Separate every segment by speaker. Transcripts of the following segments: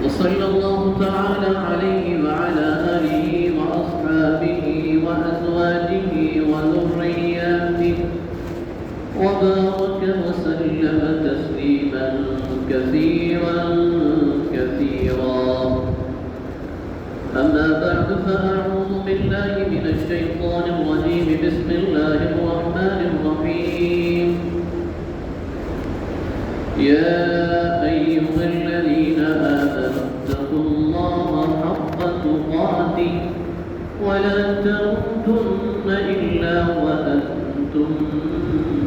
Speaker 1: وصلى الله تعالى عليه وعلى آله وأصحابه وأزواجه وذرياته وبارك وسلم تسليما كثيرا كثيرا. أما بعد فأعوذ بالله من الشيطان الرجيم. بسم الله الرحمن الرحيم. يا أيها الذين آمنوا اتقوا الله حق تقاته ولا تموتن إلا وأنتم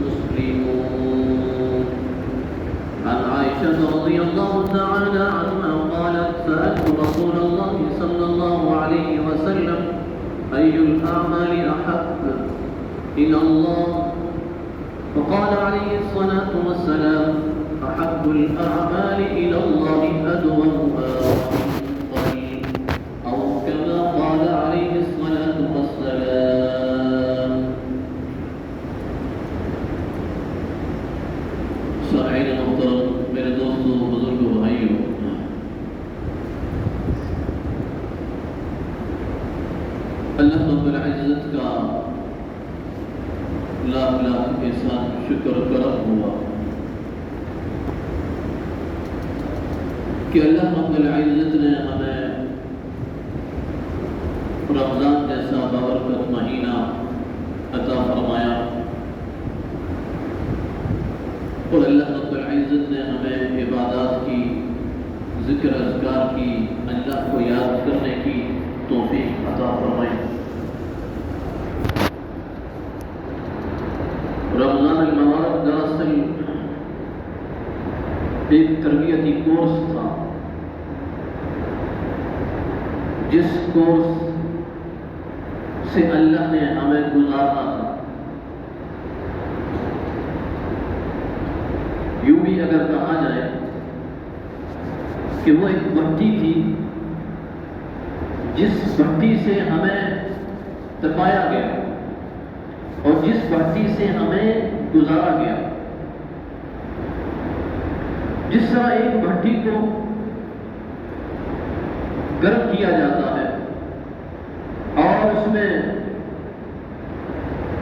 Speaker 1: مسلمون. عن عائشة رضي الله تعالى عنها قالت: سألت رسول الله صلى الله عليه وسلم: أي الأعمال أحب إلى الله؟ فقال عليه الصلاة والسلام: أحب الأعمال إلى الله أدومها قليل، أو كما قال عليه الصلاة والسلام. سامعین محترم، میرے دوستوں، بزرگوں، بھائیوں، اللہ رب العزت کا لاکھ لاکھ کے ساتھ شکر و کرم ہوا کہ اللہ رب العزت نے ہمیں رمضان جیسا بابرکت مہینہ عطا فرمایا، اور اللہ رب العزت نے ہمیں عبادات کی، ذکر اذکار کی، اللہ کو یاد کرنے کی توفیق عطا فرمائی۔ رمضان المبارک دراصل ایک تربیتی کورس تھا، جس کورس سے اللہ نے ہمیں گزارنا تھا۔ یوں بھی اگر کہا جائے کہ وہ ایک بھٹی تھی جس بھٹی سے ہمیں تپایا گیا اور جس بھٹی سے ہمیں گزارا گیا۔ جس طرح ایک بھٹی کو گرم کیا جاتا ہے اور اس میں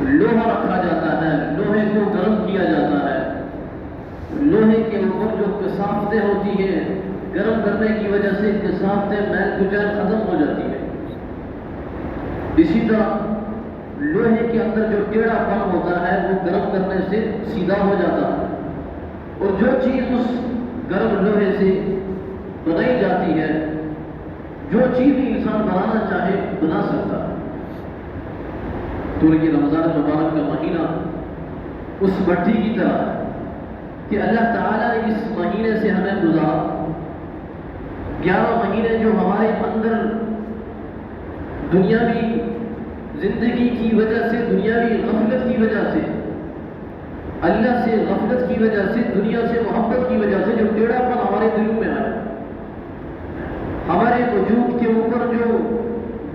Speaker 1: لوہا رکھا جاتا ہے، لوہے کو گرم کیا جاتا ہے، لوہے کے اوپر جو کثافتیں ہوتی ہیں، گرم کرنے کی وجہ سے کثافتیں میل کچیل ختم ہو جاتی ہے۔ اسی طرح لوہے کے اندر جو ٹیڑھا پن ہوتا ہے وہ گرم کرنے سے سیدھا ہو جاتا ہے، اور جو چیز اس گرم لوہے سے بنائی جاتی ہے، جو چیز بھی انسان بنانا چاہے بنا سکتا ہے۔ تو یہ رمضان مبارک کا مہینہ اس بھٹی کی طرح ہے کہ اللہ تعالیٰ نے اس مہینے سے ہمیں گزارا۔ 11 مہینے جو ہمارے اندر دنیاوی زندگی کی وجہ سے، دنیاوی غفلت کی وجہ سے، اللہ سے غفلت کی وجہ سے، دنیا سے محبت کی وجہ سے جو ٹیڑھا پن ہمارے دلوں میں آیا، ہمارے وجود کے اوپر جو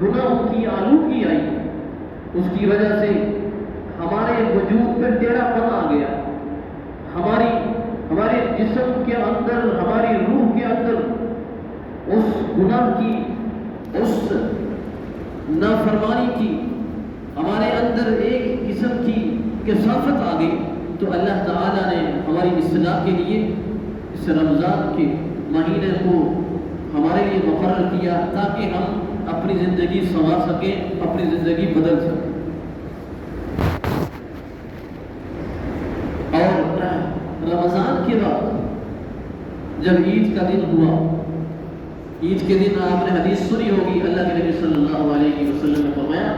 Speaker 1: گناہوں کی آلودگی آئی، اس کی وجہ سے ہمارے وجود پہ ٹیڑھا پن آ گیا۔ ہمارے جسم کے اندر، ہماری روح کے اندر اس گناہ کی، اس نافرمانی کی ہمارے اندر ایک قسم کی کثافت آ گئی۔ تو اللہ تعالیٰ نے ہماری اصلاح کے لیے اس رمضان کے مہینے کو ہمارے لیے مقرر کیا تاکہ ہم اپنی زندگی سنوار سکیں، اپنی زندگی بدل سکیں۔ اور رمضان کے بعد جب عید کا دن ہوا، عید کے دن آپ نے حدیث سنی ہوگی، اللہ کے نبی صلی اللہ علیہ وسلم نے فرمایا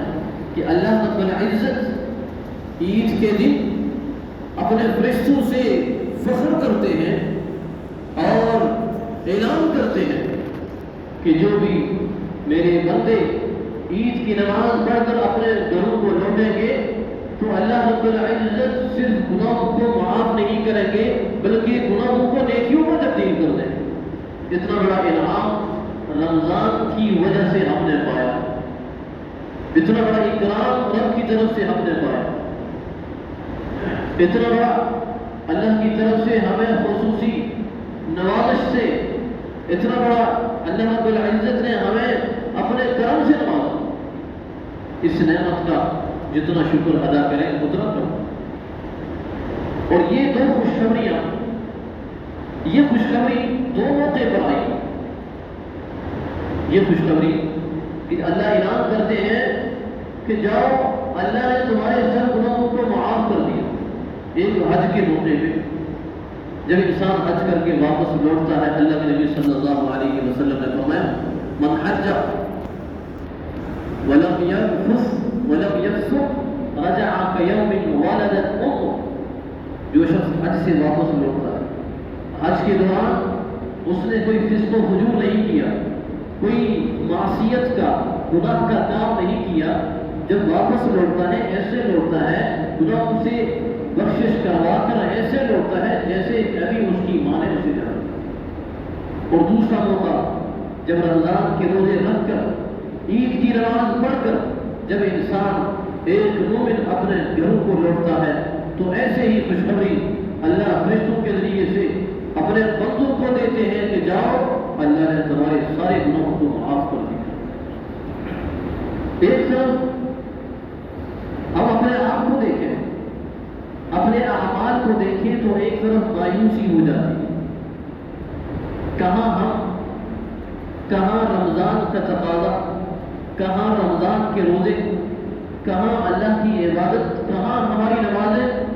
Speaker 1: کہ اللہ رب العزت عید کے دن اپنے فرشتوں سے فخر کرتے ہیں اور اعلان کرتے ہیں کہ جو بھی میرے بندے عید کی نماز پڑھ کر اپنے گھروں کو لوٹیں گے تو اللہ رب العزت صرف گناہوں کو معاف نہیں کریں گے بلکہ گناہوں کو نیکیوں میں تبدیل کر دیں گے۔ اتنا بڑا انعام رمضان کی وجہ سے ہم نے پایا، اتنا بڑا اکرام رب کی طرف سے ہم نے پایا، اتنا بڑا اللہ کی طرف سے ہمیں خصوصی نوازش سے، اتنا بڑا اللہ رب العزت نے ہمیں اپنے کرم سے نوازا، اس نعمت کا جتنا شکر ادا کریں اتنا کرو۔ اور یہ دو خوشخبریاں، یہ خوشخبری دو موقع پر آئی۔ یہ خوشخبری کہ اللہ اعلان کرتے ہیں کہ جاؤ، اللہ نے تمہارے سب گناہوں کو معاف کر دیا۔ ایک حج کے موقع پہ جب انسان حج کر کے واپس لوٹتا ہے، اللہ کے نبی صلی اللہ علیہ وسلم نے فرمایا من حج ولم يرفث ولم يفسق رجع كيوم ولدت امه۔ جو شخص حج سے واپس لوٹتا ہے، حج کے دوران اس نے کوئی فسق و فجور نہیں کیا، کوئی معصیت کا گناہ کا کام نہیں کیا، جب واپس لوٹتا ہے ایسے لوٹتا ہے، گناہوں سے بخشش کروا کر ایسے لوٹتا ہے جیسے ابھی اس کی ماں نے اسے جانا۔ اور دوسرا موقع جب رمضان کے روزے رکھ کر عید کی نماز پڑھ کر جب انسان ایک مومن اپنے گھروں کو لوٹتا ہے تو ایسے ہی خوشخبری اللہ فرشتوں کے ذریعے سے اپنے بندوں کو دیتے ہیں کہ جاؤ، اللہ نے تمہارے سارے گناہوں کو معاف کر دیا۔ ایک طرف ہم اپنے آپ کو دیکھیں، اپنے اعمال کو دیکھیں تو ایک طرف مایوسی ہو جاتی ہے، کہاں ہم، کہاں رمضان کا تقاضا، کہاں رمضان کے روزے، کہاں اللہ کی عبادت، کہاں ہماری نمازیں،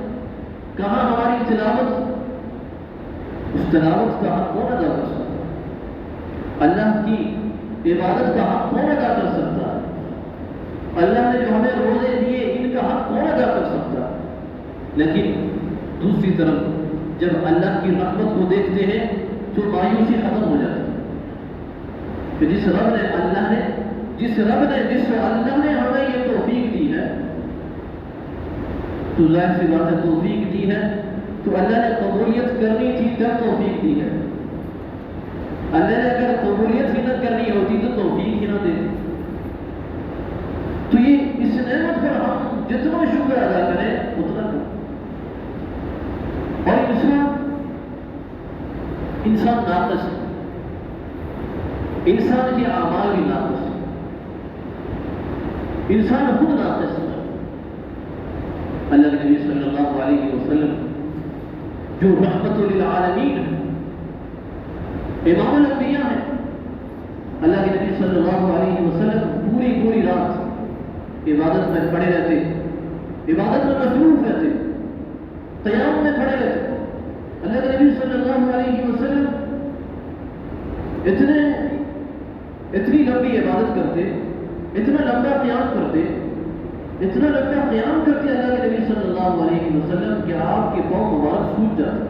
Speaker 1: کہاں ہماری تلاوت۔ اس تلاوت کا حق کون ادا کر سکتا ہے؟ اللہ کی عبادت کا حق کون ادا کر سکتا ہے؟ اللہ نے جو ہمیں روزے دیے ان کا حق کون ادا کر سکتا ہے؟ لیکن دوسری طرف جب اللہ کی رحمت کو دیکھتے ہیں تو مایوسی ختم ہو جاتی ہے کہ جس رب نے اللہ نے ہمیں یہ توفیق دی ہے، تو ظاہر سی بات ہے توفیق دی ہے تو اللہ نے قبولیت کرنی تھی تب توفیق دی ہے۔ اللہ نے اگر قبولیت ہی نہ کرنی ہوتی تو توفیق ہی نہ دیتی۔ تو یہ اس نعمت پر ہم جتنا شکر ادا کریں اتنا کریں۔ اور انسان ناقص ہے، انسان کے اعمال بھی ناقص ہے، انسان خود ناقص ہے۔ اللہ کے نبی صلی اللہ علیہ وسلم جو رحمت للعالمین ہے، امام الانبیاء ہیں، اللہ کے نبی صلی اللہ علیہ وسلم پوری رات عبادت میں پڑے رہتے، عبادت میں مصروف رہتے، قیام میں کھڑے رہتے۔ اللہ کے نبی صلی اللہ علیہ وسلم اتنی لمبی عبادت کرتے، اتنا لمبا قیام کرتے، اتنا لمبا قیام کرتے اللہ کے نبی صلی اللہ علیہ وسلم کہ آپ کے پاؤں مبارک سوج جاتے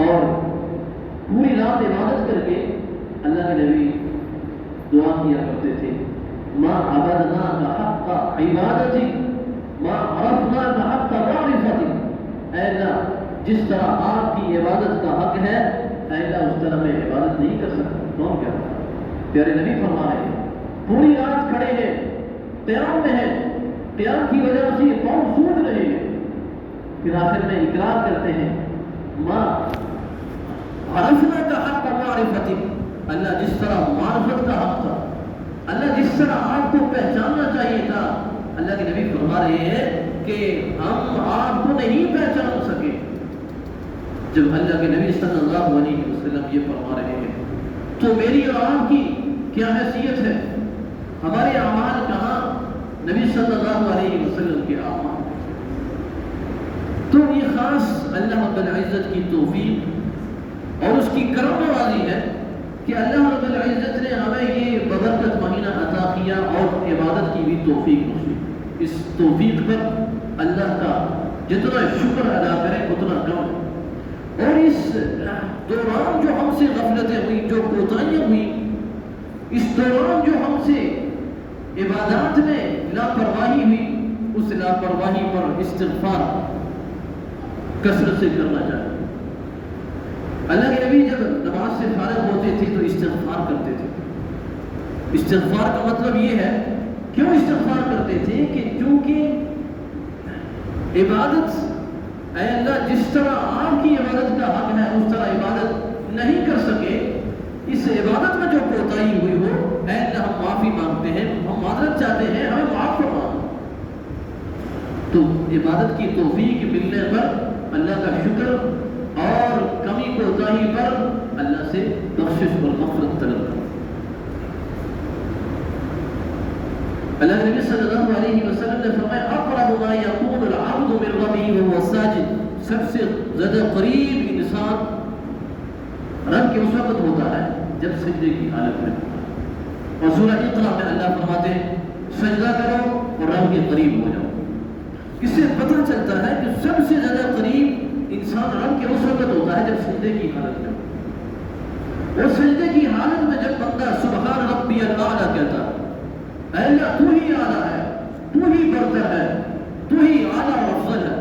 Speaker 1: اور پوری رات عبادت کر کے اللہ کے نبی دعا کیا کرتے تھے ما عبدنا حق عبادتی ما عرفنا حق معرفتی۔ اے اللہ جس طرح آپ کی عبادت کا حق ہے، اے اللہ اس طرح میں عبادت نہیں کر سکتا۔ کون کیا پیارے نبی فرما رہے ہیں پوری رات کھڑے ہیں، قیام میں ہیں، قیام کی وجہ سے پاؤں سوج رہے ہیں، پھر آخر میں اقرار کرتے ہیں ما عرفنا کا حق معرفتی۔ اللہ جس طرح معرفت کا حق تھا، اللہ جس طرح آپ کو پہچاننا چاہیے تھا، اللہ کے نبی فرما رہے ہیں کہ ہم آپ کو نہیں پہچان سکے۔ جب اللہ کے نبی صلی اللہ علیہ وسلم یہ فرما رہے ہیں تو میری اور آپ کی کیا حیثیت ہے؟ ہمارے اعمال کہاں، نبی صلی اللہ علیہ وسلم کے اعمال۔ تو یہ خاص اللہ رب العزت کی توفیق اور اس کی کرم نوازی ہے کہ اللہ رب العزت نے ہمیں یہ ببرکت مہینہ عطا کیا اور عبادت کی بھی توفیق بخشی۔ اس توفیق پر اللہ کا جتنا شکر ادا کریں اتنا کم ہے۔ اور اس دوران جو ہم سے غفلتیں ہوئی، جو کوتاہیاں ہوئی، اس دوران جو ہم سے عبادات میں لاپرواہی ہوئی، اس لاپرواہی پر استغفار کثرت سے کرنا چاہیے۔ اللہ کے نبی جب نماز سے فارغ ہوتے تھے تو استغفار کرتے تھے۔ استغفار کا مطلب یہ ہے، کیوں استغفار کرتے تھے کہ چونکہ عبادت، اے اللہ جس طرح آپ کی عبادت کا حق ہے اس طرح عبادت نہیں کر سکے، اس عبادت میں جو کوتاہی ہوئی ہو، اے اللہ ہم معافی مانگتے ہیں، ہم معذرت چاہتے ہیں، ہمیں معاف فرما۔ تو عبادت کی توفیق ملنے پر اللہ کا شکر اور کمی کوتاہی پر اللہ سے بخشش اور مغفرت طلب کرو۔ اللہ نبی صلی اللہ علیہ وسلم نے فرمایا اقرب ما یکون العبد من ربہ وهو ساجد، سب سے زیادہ قریب انسان رب کے اس وقت ہوتا ہے جب سجدے کی حالت میں ہوتا ہے۔ اور سورہ اقرا میں اللہ فرماتے ہیں سجدہ کرو اور رب کے قریب ہو جاؤ۔ اس سے پتہ چلتا ہے کہ سب سے زیادہ قریب انسان رب کے اس وقت ہوتا ہے جب سجدے کی حالت میں ہوتا ہے۔ اور سجدے کی حالت میں جب بندہ سبحان ربی الاعلیٰ کہتا ہے، اے اللہ تو ہی اعلیٰ ہے، تو ہی برتر ہے، تو ہی اعلیٰ اور افضل ہے،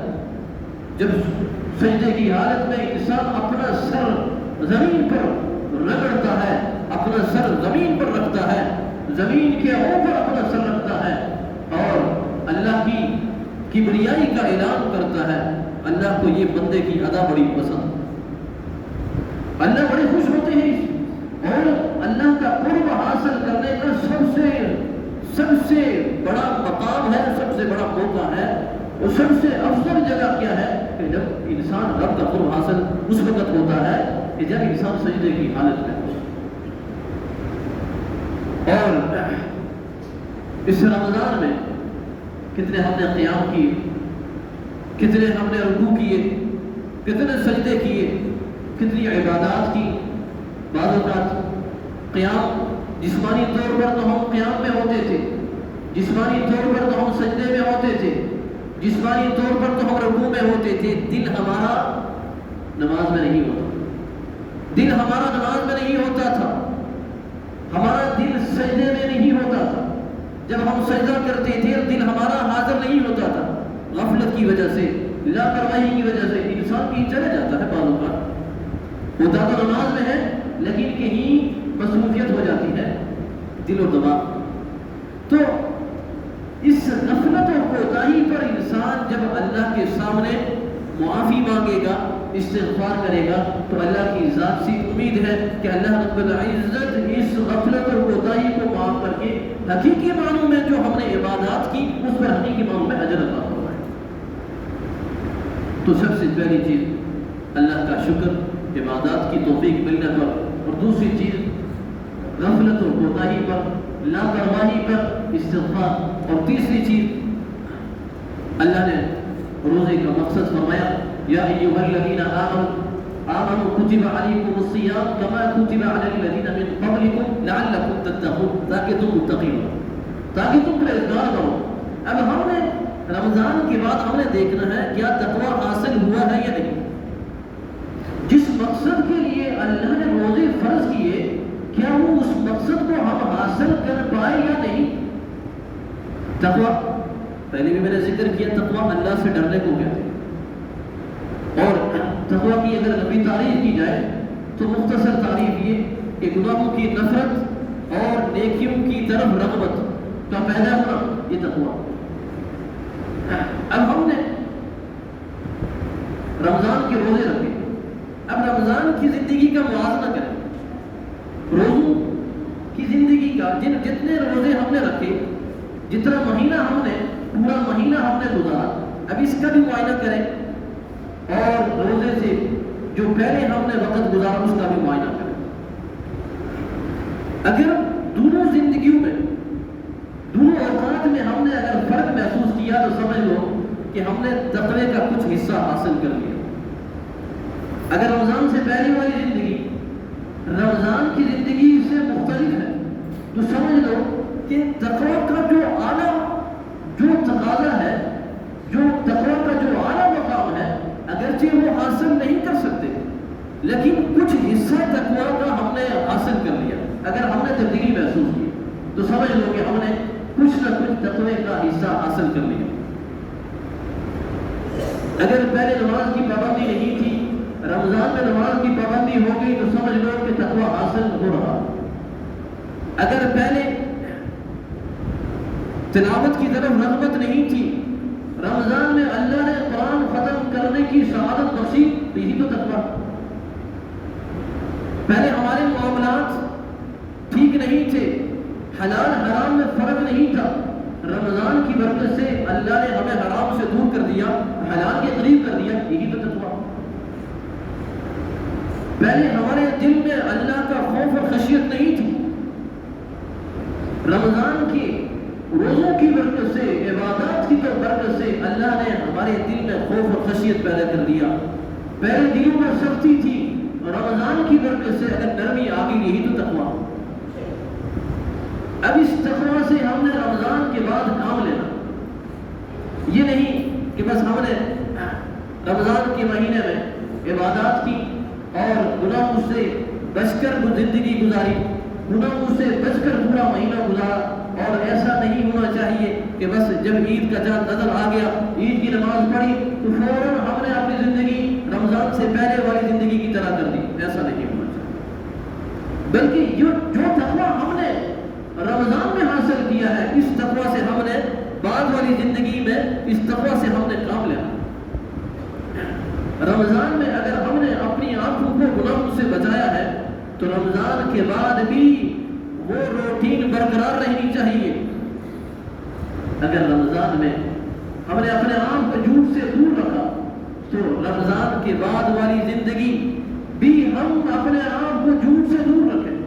Speaker 1: جب سجدے کی حالت میں انسان اپنا سر زمین پر رگڑتا ہے، اپنا سر زمین پر رکھتا ہے، زمین کے اوپر اپنا سر رکھتا ہے اور اللہ کی کبریائی کا اعلان کرتا ہے، اللہ کو یہ بندے کی ادا بڑی پسند، اللہ بڑے خوش ہوتے ہیں اور اللہ کا قرب حاصل کرنے کا سب سے بڑا مقام ہے، سب سے بڑا موقع ہے اور سب سے افضل جگہ کیا ہے کہ جب انسان رب کا قرب حاصل اس وقت ہوتا ہے کہ جب انسان سجدے کی حالت میں ہو۔ اور اس رمضان میں کتنے ہم نے قیام کیے، کتنے ہم نے رکوع کیے، کتنے سجدے کیے، کتنی عبادات کی۔ بعض اوقات قیام جسمانی طور پر تو ہم قیام میں ہوتے تھے، جسمانی طور پر تو ہم سجدے میں ہوتے تھے، جسمانی طور پر تو ہم رکوع میں ہوتے تھے، دل ہمارا نماز میں نہیں ہوتا، دل ہمارا نماز میں نہیں ہوتا تھا، ہمارا دل سجدے میں نہیں ہوتا تھا۔ جب ہم سجدہ کرتے تھے دل ہمارا حاضر نہیں ہوتا تھا، غفلت کی وجہ سے، لاپرواہی کی وجہ سے انسان کہیں چلا جاتا ہے، بعض اوقات ہوتا تو نماز میں ہے لیکن کہیں مصروفیت ہو جاتی ہے دل اور دماغ۔ تو اس غفلت اور کوتاہی پر انسان جب اللہ کے سامنے معافی مانگے گا، استغفار کرے گا، تو اللہ کی ذات سے امید ہے کہ اللہ رب العزت اس غفلت اور کوتاہی کو معاف کر کے حقیقی معنوں میں جو ہم نے عبادات کی اس پر حقیقی معنوں میں اجر عطا فرمائے۔ تو سب سے پہلی چیز اللہ کا شکر، عبادات کی توفیق ملنے پر، اور دوسری چیز غفلت اور کوتاہی پر، لاپرواہی پر استغفار، اور تیسری چیز اللہ نے روزے کا مقصد فرمایا یا ایھا الذین آمنوا کتب علیکم الصیام کما کتب علی الذین من قبلکم لعلکم تتقون، تاکہ تم متقی ہو، تاکہ تم پرہیزگار ہو۔ اب ہم نے رمضان کے بعد ہم نے دیکھنا ہے کیا تقویٰ حاصل ہوا ہے یا نہیں۔ جس مقصد کے لیے اللہ نے روزے فرض کیے کیا وہ اس مقصد کو ہم حاصل کر پائے یا نہیں۔ تقویٰ پہلے بھی میں نے ذکر کیا، تقویٰ اللہ سے ڈرنے کو کہتے ہیں، اور تقویٰ کی اگر لمبی تعریف کی جائے تو مختصر تعریف یہ کہ گناہوں کی نفرت اور نیکیوں کی طرف رغبت کا پیدا ہونا، یہ تقویٰ۔ اب ہم نے رمضان کے روزے رکھے، اب رمضان کی زندگی کا موازنہ کریں، روزوں کی زندگی کا جتنے روزے ہم نے رکھے، جتنا مہینہ ہم نے پورا مہینہ ہم نے گزارا، اب اس کا بھی معائنہ کریں، اور روزے سے جو پہلے ہم نے وقت گزارا اس کا بھی معائنہ کریں۔ اگر دونوں زندگیوں میں، دونوں اوقات میں ہم نے اگر فرق محسوس کیا تو سمجھ لو کہ ہم نے تقوی کا کچھ حصہ حاصل کر لیا۔ اگر رمضان سے پہلے والی زندگی رمضان کی زندگی سے مختلف ہے تو سمجھ لو کہ تقوی کا جو اعلیٰ جو تقاضا ہے، جو تقوی کا جو اعلیٰ مقام ہے، اگرچہ وہ حاصل نہیں کر سکتے لیکن کچھ حصہ تقوی کا ہم نے حاصل کر لیا۔ اگر ہم نے تبدیلی محسوس کی تو سمجھ لو کہ ہم نے کچھ نہ کچھ تقوی کا حصہ حاصل کر لیا۔ اگر پہلے نماز کی پابندی نہیں تھی، رمضان میں نماز کی پابندی ہو گئی تو سمجھ لو کہ تقوی حاصل ہو رہا۔ اگر پہلے تلاوت کی طرف رغبت نہیں تھی، رمضان میں اللہ نے قرآن ختم کرنے کی سعادت نصیب، یہی تو تقوی۔ حلال حرام میں فرق نہیں تھا، رمضان کی برکت سے اللہ نے ہمیں حرام سے دور کر دیا، حلال کے قریب کر دیا، یہی تو تقویٰ۔ پہلے ہمارے دل میں اللہ کا خوف اور خشیت نہیں تھی، رمضان کے روزوں کی برکت سے، عبادات کی برکت سے اللہ نے ہمارے دل میں خوف اور خشیت پیدا کر دیا۔ پہلے دلوں میں سختی تھی، رمضان کی برکت سے اگر نرمی آ گئی، یہی تو تقویٰ۔ اب اس تقویٰ سے ہم نے رمضان کے بعد کام لینا، یہ نہیں کہ بس ہم نے رمضان کے مہینے میں عبادات کی اور گناہوں سے بچ کر زندگی گزاری، گناہوں سے بچ کر پورا مہینہ گزارا۔ اور ایسا نہیں ہونا چاہیے کہ بس جب عید کا چاند نظر آ گیا، عید کی نماز پڑھی تو فوراً ہم نے اپنی زندگی رمضان سے پہلے والی زندگی کی طرح کر دی، ایسا نہیں ہونا چاہیے۔ بلکہ جو تقویٰ ہم نے رمضان میں حاصل کیا ہے، اس تقویٰ سے ہم نے بعد والی زندگی میں اس تقویٰ سے ہم نے کام لیا۔ رمضان میں اگر ہم نے اپنی آنکھوں کو گناہوں سے بچایا ہے تو رمضان کے بعد بھی وہ روٹین برقرار رہنی چاہیے۔ اگر رمضان میں ہم نے اپنے آپ کو جھوٹ سے دور رکھا تو رمضان کے بعد والی زندگی بھی ہم اپنے آپ کو جھوٹ سے دور رکھیں۔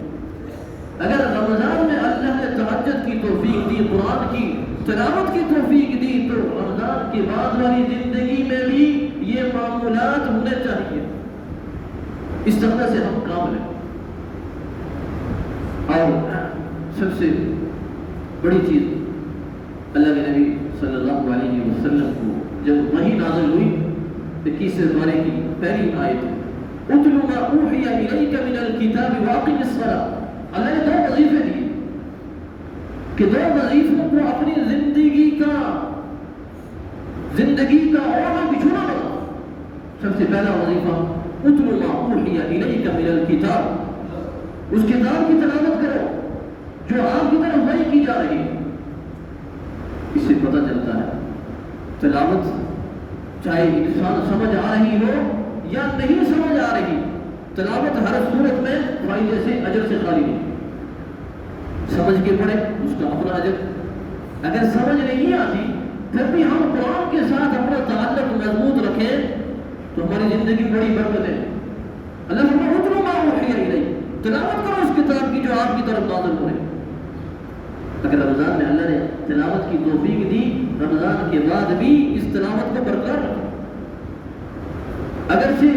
Speaker 1: اگر رمضان میں اللہ نے تہجد کی توفیق دی، قرآن کی تلاوت کی توفیق دی، تو رمضان کے بعد والی زندگی میں بھی یہ معمولات ہونے چاہیے۔ اس طرح سے ہم کام لیں۔ اور سب سے بڑی چیز، اللہ کے نبی صلی اللہ علیہ وسلم کو جب وحی نازل ہوئی 21 پارے کی پہلی آیت، اتل ما اوحی الیک من الکتاب واقم الصلاۃ، اللہ نے 2 وظیفے دیے کہ 2 وظیفوں کو اپنی زندگی کا اور بچھونا بنا۔ سب سے پہلا وظیفہ اتل ما اوحی الیک من الکتاب، اس کتاب کی تلاوت کرو جو آپ کی طرف وحی کی جا رہی ہے۔ اس سے پتہ چلتا ہے تلاوت چاہے انسان سمجھ آ رہی ہو یا نہیں سمجھ آ رہی، تلاوت ہر صورت میں فائدے سے اجر سے خالی نہیں۔ سمجھ کے پڑھے اس کا اپنا اجر، اگر سمجھ نہیں آتی پھر بھی ہم قرآن کے ساتھ اپنا تعلق مضبوط رکھیں تو ہماری زندگی بڑی برکت ہے۔ اللہ فرماتا ہے اتلو ما اوحی الیک، تلاوت کرو اس کتاب کی جو آپ کی طرف نازل ہوئے۔ اگر رمضان میں اللہ نے تلاوت کی توفیق دی، رمضان کے بعد بھی اس تلاوت کو برقرار رکھیں۔ اگرچہ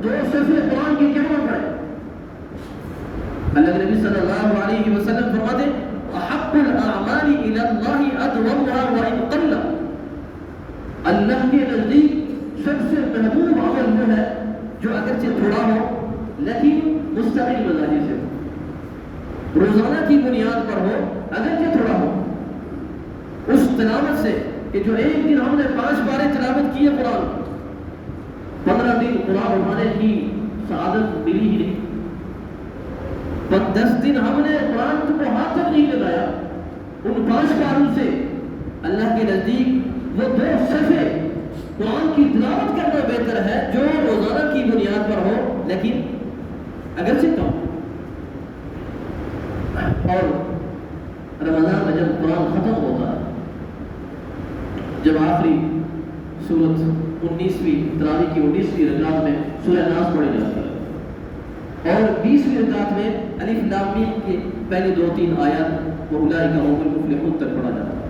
Speaker 1: 2 صفحے قرآن کی کیوں نہ پڑھیں، اللہ کے نبی صلی اللہ علیہ وسلم فرماتے احب الاعمال الی اللہ ادومها وان قل، اللہ کے نزدیک سب سے محبوب عمل وہ ہے جو اگرچہ تھوڑا ہو لیکن مستقل مزاجی سے ہو، روزانہ کی بنیاد پر ہو، اگرچہ تھوڑا ہو۔ اس تلاوت سے کہ جو ایک دن ہم نے 5 بارے تلاوت کی ہے قرآن، 15 دن قرآن اٹھانے کی سعادت ملی ہی نہیں، 10 دن ہم نے قرآن کو ہاتھ تک نہیں لگایا، ان 5 باروں سے اللہ کے نزدیک وہ 2 صفحے قرآن کی تلاوت کرنا بہتر ہے جو روزانہ کی بنیاد پر ہو لیکن اگرچہ کم۔ اور رمضان میں جب قرآن ختم ہوتا ہے، جب آخری سورت 19ویں تراویح کی 19ویں رکعت میں سورہ ناس پڑھی جاتی ہے اور 20ویں رکعت میں الف لام میم کے پہلے 2-3 آیات اولئک هم المفلحون تک پڑھا جاتا ہے۔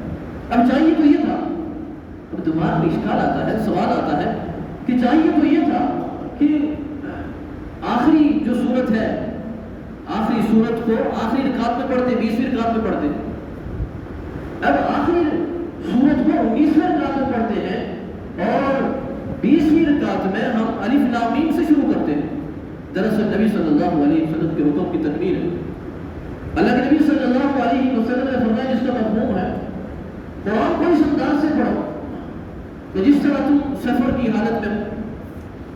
Speaker 1: اب چاہیے تو یہ تھا، اب دماغ میں اشکال آتا ہے، سوال آتا ہے کہ چاہیے تو یہ تھا کہ آخری جو سورت ہے، آخری سورت کو آخری رکعت میں پڑھتے، 20ویں رکعت میں پڑھتے، اب آخری سورت کو 19ویں رکعت میں پڑھتے ہیں اور 20ویں رکعت میں ہم الف لام میم سے شروع کرتے ہیں۔ دراصل نبی صلی اللہ علیہ وسلم کے حکم کی تکمیل ہے۔ اللہ کے نبی صلی اللہ علیہ وسلم نے فرمایا جس کا مفہوم ہے قرآن کو اس انداز سے پڑھو کہ جس طرح تم سفر کی حالت میں ہو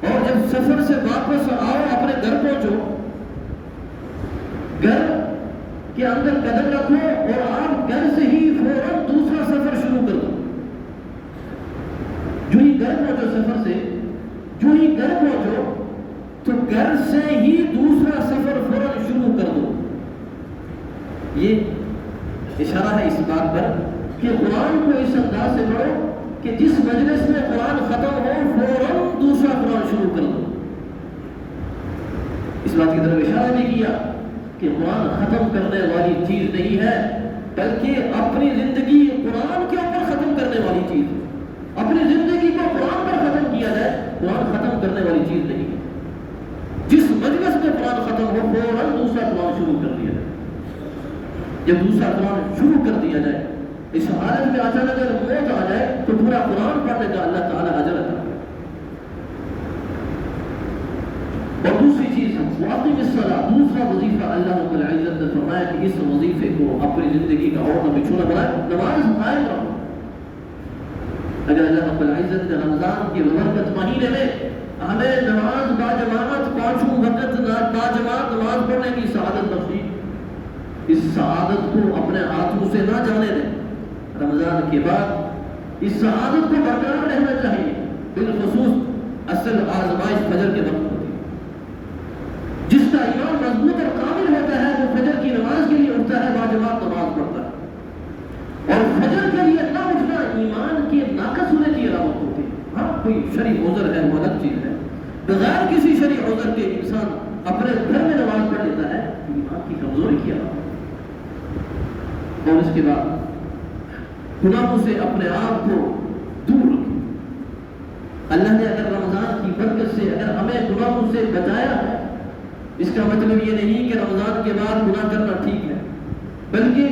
Speaker 1: اور جب سفر سے واپس آؤ اپنے گھر پہنچو، گھر کے اندر قدم رکھو اور آپ گھر سے ہی فوراً دوسرا سفر شروع کر دو۔ جو ہی گھر پہنچو سفر سے، جو ہی گھر پہنچو تو گھر سے ہی دوسرا سفر فوراً شروع کر دو۔ یہ اشارہ ہے اس بات پر کہ قرآن کو اس انداز سے پڑھو کہ جس مجلس میں قرآن ختم ہو فوراً دوسرا قرآن شروع کر دو. اس بات کی طرف اشارہ بھی کیا کہ قرآن ختم کرنے والی چیز نہیں ہے بلکہ اپنی زندگی قرآن کے اوپر ختم کرنے والی چیز ہے. اپنی زندگی کو قرآن پر ختم کیا جائے، قرآن ختم کرنے والی چیز نہیں ہے. جس مجلس میں قرآن ختم ہو فوراً دوسرا قرآن شروع کر دیا جائے. جب دوسرا قرآن شروع کر دیا جائے، اس حالت میں اچانک اگر موت آ جائے تو پورا قرآن پڑھنے کا اللہ تعالیٰ اجر عطا کرے. اور دوسری چیز واقعی الصلاۃ، دوسرا وظیفہ اللہ رب العزت نے فرمایا کہ اس وظیفے کو اپنی زندگی کا اور بچھونا بنائے، نماز قائم رکھو. اگر اللہ رب العزت نے رمضان کے برکت مہینے میں ہمیں نماز باجماعت 5 وقت باجماعت نماز پڑھنے کی سعادت بخشی، اس سعادت کو اپنے ہاتھوں سے نہ جانے دیں. رمضان کے بعد اس سعادت کو برقرار رہنا چاہیے. بالخصوص اصل آزمائش فجر کے وقت ہوتی ہے. جس کا ایمان مضبوط اور کامل ہوتا ہے وہ فجر کی نماز کے لیے اٹھتا ہے، باجماعت نماز پڑھتا ہے. اور فجر کے لیے نہ اٹھنا ایمان کے ناقص ہونے کی علامت ہوتی ہے. ہاں کوئی شرعی عذر ہے وہ الگ چیز ہے، بغیر کسی شرعی عذر کے انسان اپنے گھر میں نماز پڑھ لیتا ہے، ایمان کی کمزوری کی علامت. اور اس کے بعد گناہوں سے اپنے آپ کو دور رکھیں. اللہ نے اگر رمضان کی برکت سے اگر ہمیں گناہوں سے بچایا ہے، اس کا مطلب یہ نہیں کہ رمضان کے بعد گناہ کرنا ٹھیک ہے، بلکہ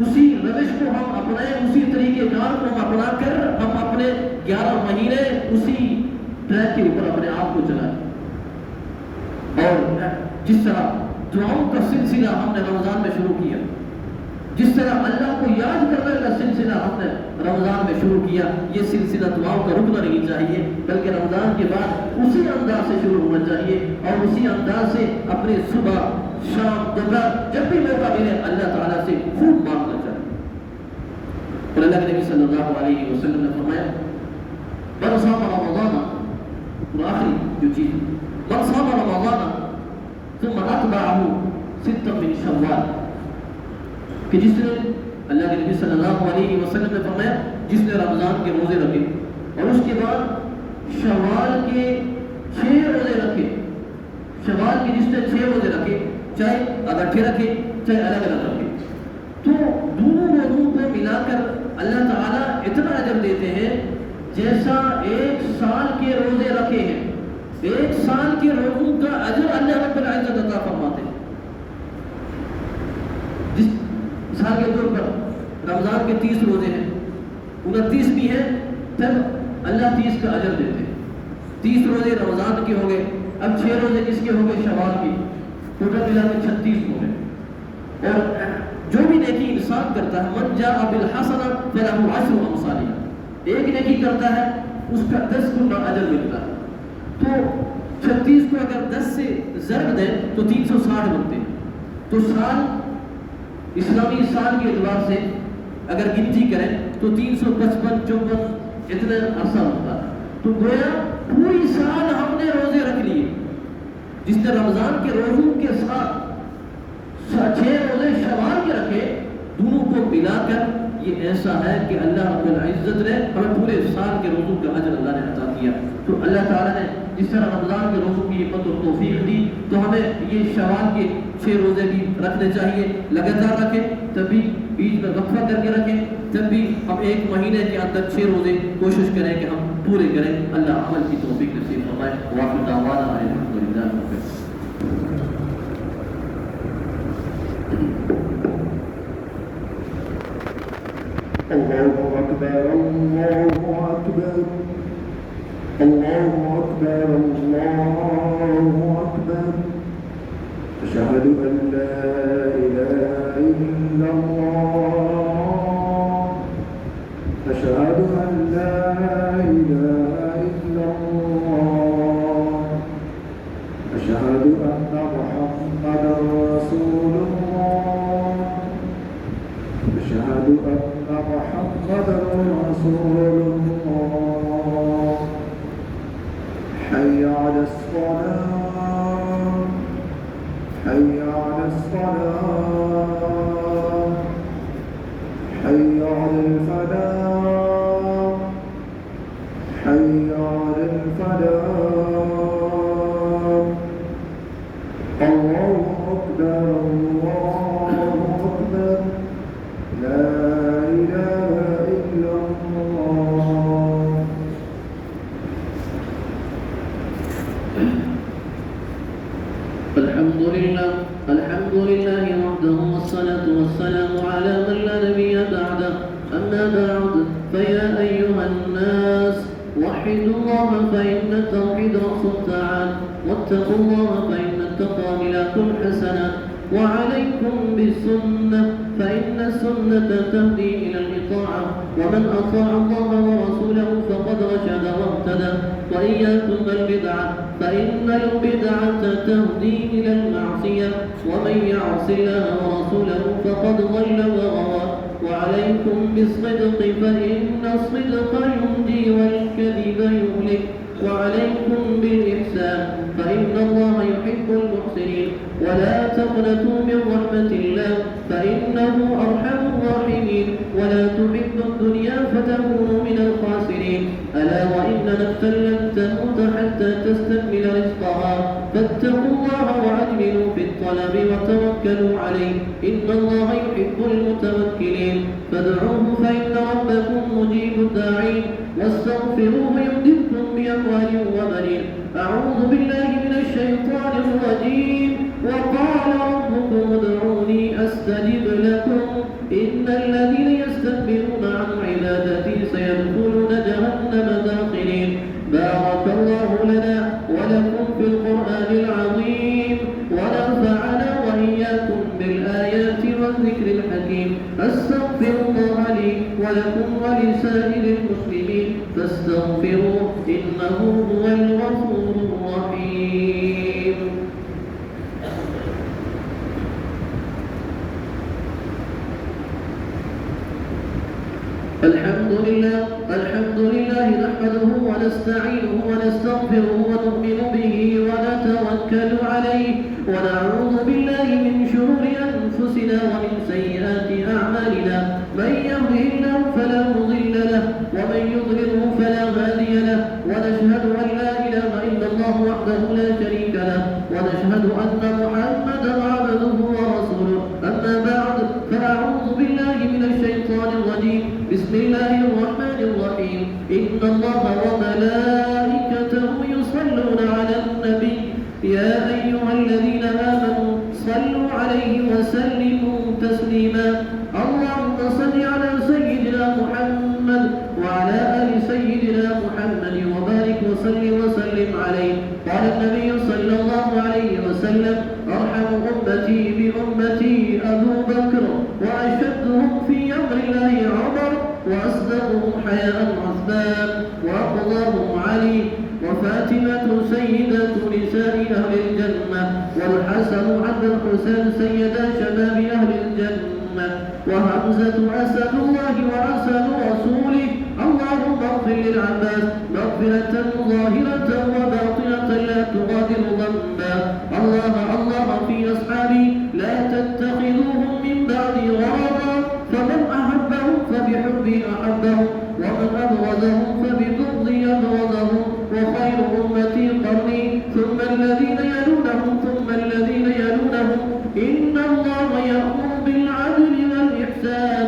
Speaker 1: اسی روش کو ہم اپنائیں، اسی طریقے کار کو ہم اپنا کر ہم اپنے 11 مہینے اسی ٹریک کے اوپر اپنے آپ کو چلائیں. اور جس طرح دعاؤں کا سلسلہ ہم نے رمضان میں شروع کیا، جس طرح اللہ کو یاد کرنے کا سلسلہ ہم نے رمضان میں شروع کیا، یہ سلسلہ دعاؤں کا رکنا نہیں چاہیے، بلکہ رمضان کے بعد اسی انداز سے شروع ہونا چاہیے اور اسی انداز سے اپنے صبح شام دوپہر جب بھی موقع ملے اللہ تعالیٰ سے خوب مانگنا چاہیے. اور اللہ کے نبی صلی اللہ علیہ وسلم نے فرمایا من صام رمضان، اور آخری جو چیز من صام رمضان ثم اتبعه 6 من شوال، کہ جس نے اللہ کے نبی صلی اللہ علیہ وسلم نے فرمایا جس نے رمضان کے روزے رکھے اور اس کے بعد شوال کے 6 روزے رکھے، شوال کے جس نے 6 روزے رکھے، چاہے اکٹھے رکھے چاہے الگ الگ رکھے، تو دونوں روزوں کو ملا کر اللہ تعالیٰ اتنا اجر دیتے ہیں جیسا 1 سال کے روزے رکھے ہیں. 1 سال کے روزوں کا اجر اللہ رب العزت عطا فرماتے ہیں. جس مثال کے طور پر رمضان کے 30 روزے ہیں، 29 بھی ہیں، تب اللہ 30 کا اجر دیتے ہیں. 30 روزے رمضان کے ہو گئے، اب 6 روزے کس کے ہو گئے؟ شوال کے. ٹوٹل ملا کے 36 ہو گئے. اور جو بھی نیکی انسان کرتا ہے من جاء بالحسنہ فلہ 10 امثالها، ایک نیکی کرتا ہے اس کا 10 گنا اجر ملتا ہے. تو 36 کو اگر 10 سے ضرب دیں تو 360 بنتے ہیں. تو سال اسلامی سال کے اعتبار سے اگر گنتی کریں تو 355 54 اتنا عرصہ ہوتا ہے. تو گویا پوری سال ہم نے روزے رکھ لیے. جس نے رمضان کے روزوں کے ساتھ 6 روزے شوال کے رکھے، دونوں کو ملا کر یہ ایسا ہے کہ اللہ رب العزت نے ہمیں پورے سال کے روزوں کا اجر اللہ نے عطا کیا. تو اللہ تعالیٰ نے جس طرح رمضان کے روزوں کی ہمت اور توفیق دی تو ہمیں یہ شوال کے 6 روزے بھی رکھنے چاہیے. لگاتار رکھیں، تب بھی بیچ میں وقفہ کر کے رکھیں، تب بھی ہم 1 مہینے کے اندر 6 روزے کوشش کریں کہ ہم پورے کریں. اللہ عمل کی توفیق نصیب فرمائے. وآخر دعوانا الحمدللہ.
Speaker 2: اللہ اکبر اللہ اکبر اللہ اکبر اللہ اکبر اشہد ان لا الہ الا اللہ اشہد ان لا الہ الا اللہ اشہد ان محمد رسول اللہ اشہد ان محمد رسول اللہ حي على الصلاة حي على الصلاة
Speaker 1: الحمد لله وحده والصلاة والسلام على من لا نبي بعده. أما بعد فيا أيها الناس وحدوا الله فإن التوحيد رأس التعال، واتقوا الله فإن التقوى ملاك الحسنات، وعليكم بالسنة فإن السنة تهدي إلى الإطاعة، ومن أطاع الله ورسوله فقد رشد واهتدى. وإياكم البدعة فإن البدعة تهدي إلى المعصية، ومن يعص الله ورسوله فقد ضل وغوى. وعليكم بالصدق فإن الصدق يهدي والكذب يهلك. وعليكم بالإحسان فإن الله يحب المحسنين. ولا تقنطوا من رحمة الله فإنه أرحم الراحمين. ولا تحبوا الدنيا فتكونوا من الخاسرين. ألا وإن نفسا لن تموت حتى تستكمل رزقها، فاتقوا الله وأجملوا في الطلب وتوكلوا عليه، إن الله يحب المتوكلين. فادعوه فإن ربكم مجيب الداعين، واستغفروه يمددكم بأموال وبنين. أعوذ بالله من الشيطان الرجيم. وقال ربكم ادعوني أستجب لكم إن الذين يستكبرون عن عبادتي سيدخلون جهنم داخلين. بارك الله لنا ولكم في القرآن العظيم، ونفعنا وإياكم بالآيات والذكر الحكيم. أستغفر الله لي ولكم ولسائر المسلمين فاستغفروه إنه هو الغفور الرحيم. الحمد لله نحمده ونستعينه ونستغفره ونؤمن به ونتوكل عليه، ونعوذ بالله من شرور أنفسنا ومن سيئات أعمالنا. من يهده الله فلا مضل له ومن يضلله فلا هادي له. ونشهد أن لا إله إلا الله وحده لا شريك له، ونشهد أن محمدا عبده ورسوله. أما بعد فأعوذ بالله من الشيطان الرجيم. بسم الله الرحمن الرحيم. إن الله وملائكته يصلون على النبي يا أيها الذين آمنوا صلوا عليه وسلموا تسليما. اللهم صل على سيدنا محمد وعلى آل سيدنا محمد وبارك وسلم عليه. قال النبي صلى الله عليه وسلم: أرحم أمتي بأمتي أبو بكر، وأشدهم في أمر الله عمر، وأصدقهم حياء عثمان، وأقضاهم علي، وفاطمة سيدة نساء أهل الجنة، والحسن عبد الحسين سيدا شباب أهل الجنة، وحمزة أسد الله وأسد رسوله. اللهم اغفر للعباس مغفرة ظاهرة وباطنة لا تغادر ذنبا. الله في أصحابي لا تتخذوهم من بعدي غرضا، فمن أحبهم فبحبي أحبهم، ومن أبغضهم فببغضي أبغضهم. وخير أمتي قرني، ثم الذين يلونهم ثم الذين يلونهم. إن الله يأمر بالعدل والإحسان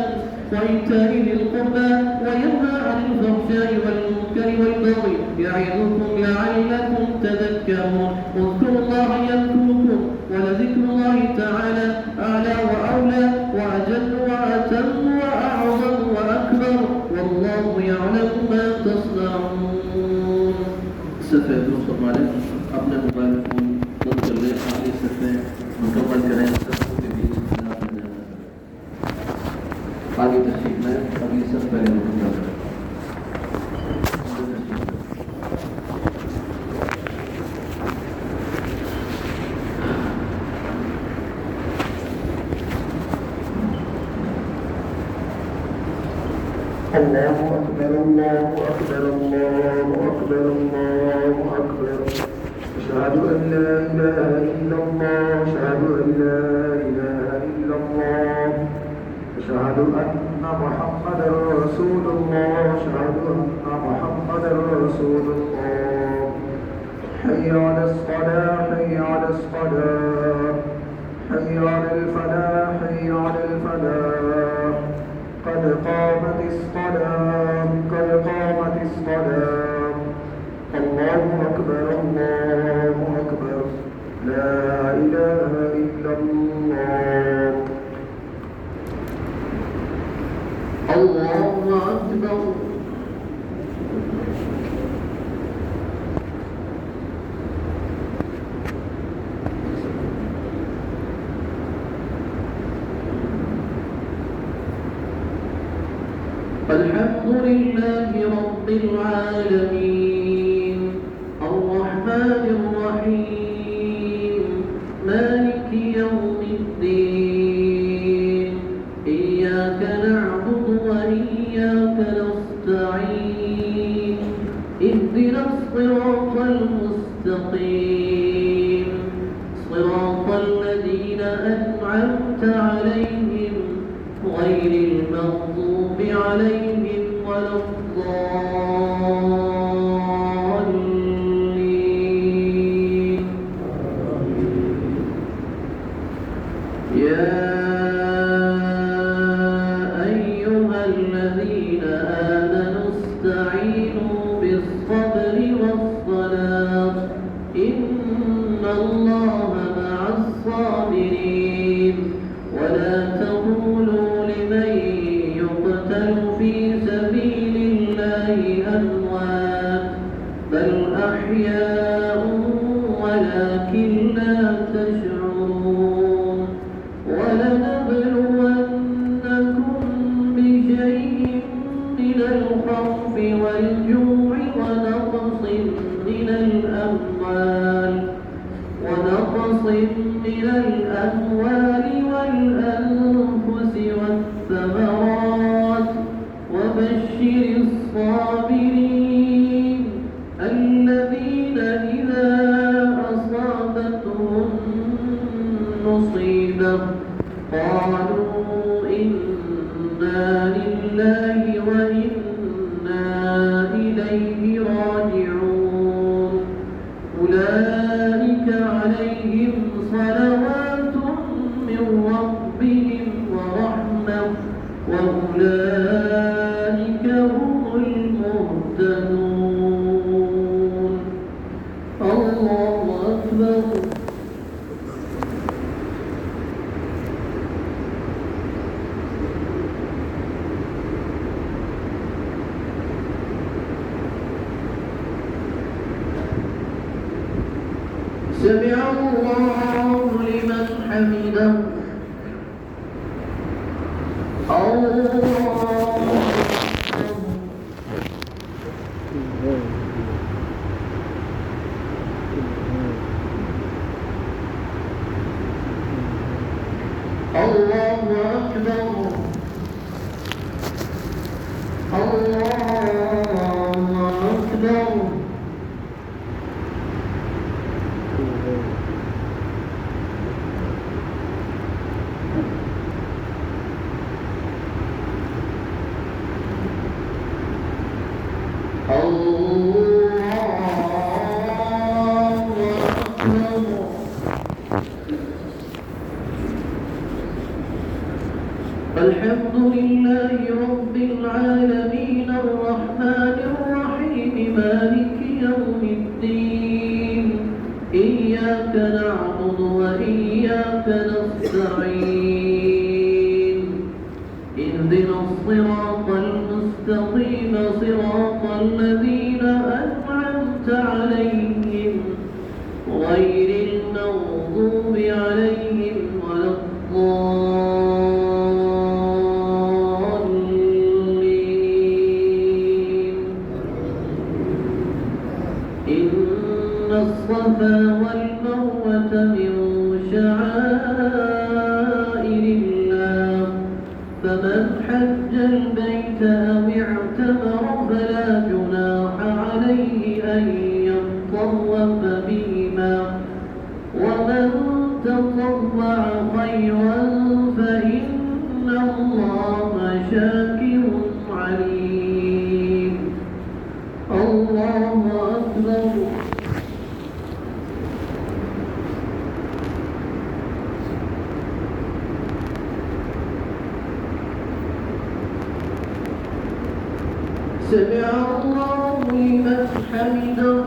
Speaker 1: وإيتاء ذي القربى وينهى عن الفحشاء والمنكر والبغي يعظكم لعلكم تذكرون. اذكروا الله يذكركم، ولذكر الله تعالى أعلى وأولى وأجل وأتم وأعظم وأكبر، والله يعلم ما تصنعون. صفحة دوستوں ہمارے اپنے موبائل فون بند کر لیں، آگے صفحے مکمل کریں، صفحوں کے بیچ اختلاف نہ جانا کریں. آگے تشریف میں اگلی صف پہلے مکمل کریں.
Speaker 2: الله أكبر الله أكبر الله أكبر الله أكبر. أشهد أن لا إله إلا الله، أشهد أن لا إله إلا الله، أشهد أن محمدا رسول الله، أشهد أن محمدا رسول الله. حي على الصلاة، حي على الصلاة، حي على الفلاح، حي على الفلاح. قد قامت الصلاة، قد قامت الصلاة. الله أكبر الله أكبر. لا إله إلا الله.
Speaker 1: الله أكبر. الحمد لله رب العالمين الرحمن الرحيم مالك يوم الدين إياك نعبد وإياك نستعين اهدنا الصراط المستقيم صراط الذين أنعمت عليهم غير المغضوب عليهم ولا الضالين. يا أيها الذين آمنوا استعينوا بالصبر والصلاة إن الله مع الصابرين ولا تقولوا لمن يقتل في سبيل الله أموات بل أحياء ولكن لا تشعرون ولنبلونكم بشيء من الخوف والجوع ونقص من الأموال والأنفس والثمرات وبشر الصابرين الذين إذا أصابتهم مصيبة قالوا إنا لله وإنا إليه راجعون أولئك عليهم صلوات من ربهم ورحمة وأولئك هم المهتدون. الله أكبر. سمع الله لمن حمده. الله أكبر. الله أكبر. الحمد لله رب العالمين الرحمن الرحيم مالك يوم الدين إياك نعبد وإياك نستعين اهدنا الصراط المستقيم صراط الذين أنعمت عليهم غير المغضوب عليهم ولا الضالين. إن الصفا والمروة من شعائر الله فمن حج البيت أو اعتمر فلا جناح عليه أن يطوف بهما ومن تطوع خيرا فإن الله شاكر عليم. الله أكبر. سمع الله لمن حمده.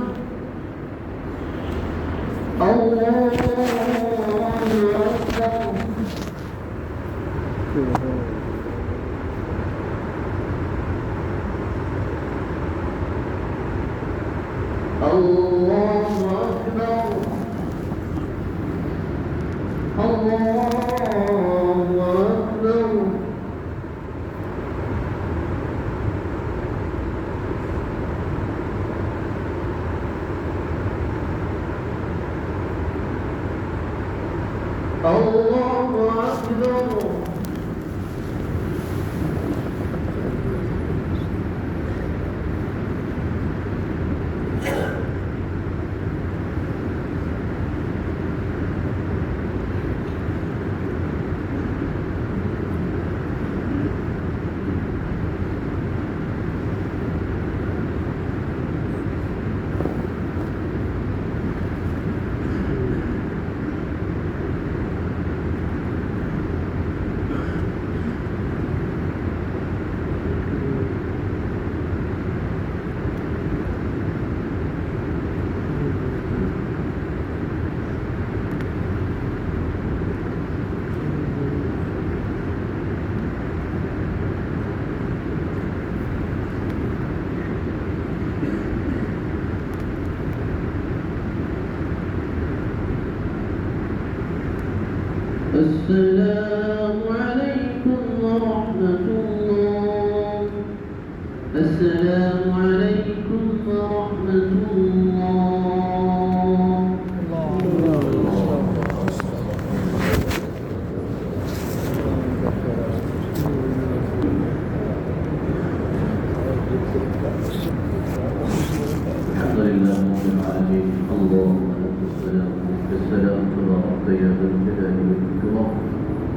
Speaker 1: الله السلام عليكم ورحمة الله. السلام عليكم ورحمة الله. الحمد لله رب العالمين. اللهم لك السلام ومنك السلام تبارك يا ذا الجلال والإكرام.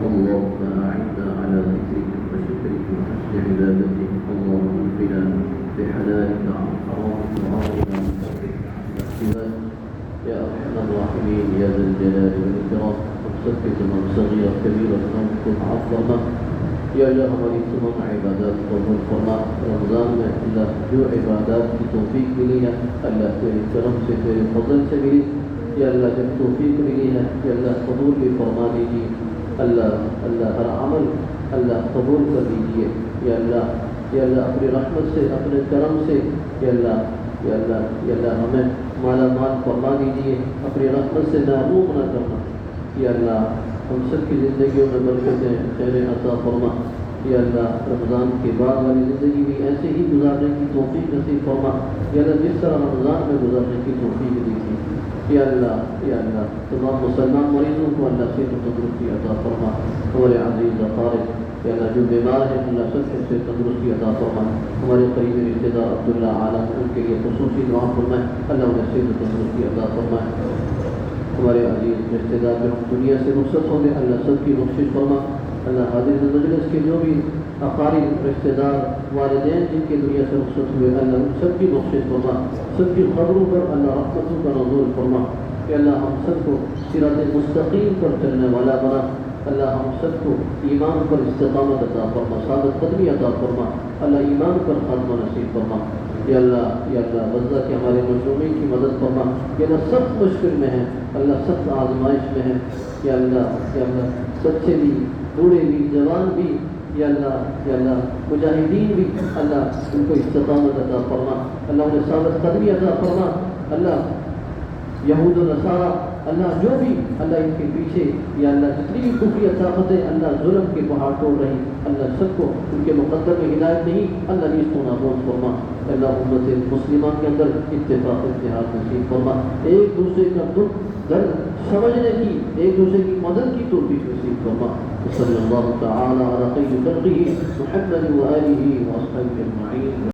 Speaker 1: اللهم أعنا على ذكرك وشكرك وحسن عبادتك. اللهم انفنا بحلالك عن حرامك وعافنا من شرك عن يا أرحم الراحمين يا ذا الجلال والإكرام. ثبت من صغير كبيرا نوم عظما. یا اللہ ہماری تمام عبادات قبول فرما. رمضان میں اللہ جو عبادات کی توفیق ملی ہے اللہ تیرے کرم سے تیرے فضل سے ملی. یا اللہ جب توفیق ملی ہے کہ اللہ قبول بھی فرما دیجیے. اللہ ہر عمل اللہ قبول کر دیجیے. یا اللہ اپنی رحمت سے اپنے کرم سے یا اللہ ہمیں مالا مال فرما دیجیے. اپنی رحمت سے محروم نہ کرنا. یا اللہ ہم سب کی زندگیوں میں برکتیں خیر عطا فرما. یا اللہ رمضان کے بعد والی زندگی بھی ایسے ہی گزارنے کی توفیق نصیب فرما. یا اللہ جس طرح رمضان میں گزارنے کی توفیق دی تھی. یا اللہ تمام مسلمان مریضوں کو اللہ سے تندرستی عطا فرما. ہمارے عزیز اقارب یا اللہ جو بیمار ہیں اللہ سب سے تندرستی عطا فرما. ہمارے قریبی رشتے دار عبداللہ عالم ان کے لیے خصوصی دعا فرمائے. اللہ انہیں صحت تندرستی عطا فرمائے. ہمارے عزیز رشتے دار جو دنیا سے رخصت ہوں گے اللہ سب کی بخشش فرما. اللہ حاضر مجلس کے جو بھی اقارب رشتے دار والدین جن کے دنیا سے رخصت ہوئے اللہ ان سب کی بخشش فرما. سب کی قبروں پر اللہ رحمتوں کا نزول فرما. کہ اللہ ہم سب کو صراط مستقیم پر چلنے والا بنا. اللہ ہم سب کو ایمان پر استقامت عطا فرما. ثابت قدمی عطا فرما. اللہ ایمان پر خاتمہ نصیب فرما. یا اللہ غزہ کے ہمارے مظلومین کی مدد فرما. یا اللہ سخت مشکل میں ہیں اللہ سخت آزمائش میں ہیں. یا اللہ بچے بھی بوڑھے بھی جوان بھی یا اللہ مجاہدین بھی اللہ ان کو استقامت عطا فرما. اللہ انہیں ثابت قدمی عطا فرما. اللہ یہود و نصارہ اللہ جو بھی اللہ ان کے پیچھے یا اللہ جتنی بھی کفری طاقتیں اللہ ظلم کے پہاڑ توڑ رہی اللہ سب کو ان کے مقدر میں ہدایت نہیں اللہ نیز کو نابود فرما. اللہ امت مسلمہ کے اندر اتفاق اتحاد نصیب فرما. ایک دوسرے کا دکھ درد سمجھنے کی ایک دوسرے کی مدد کی توفیق نصیب فرما. صلی اللہ تعالی علی خیر خلقہ محمد و آلہ و اصحابہ اجمعین.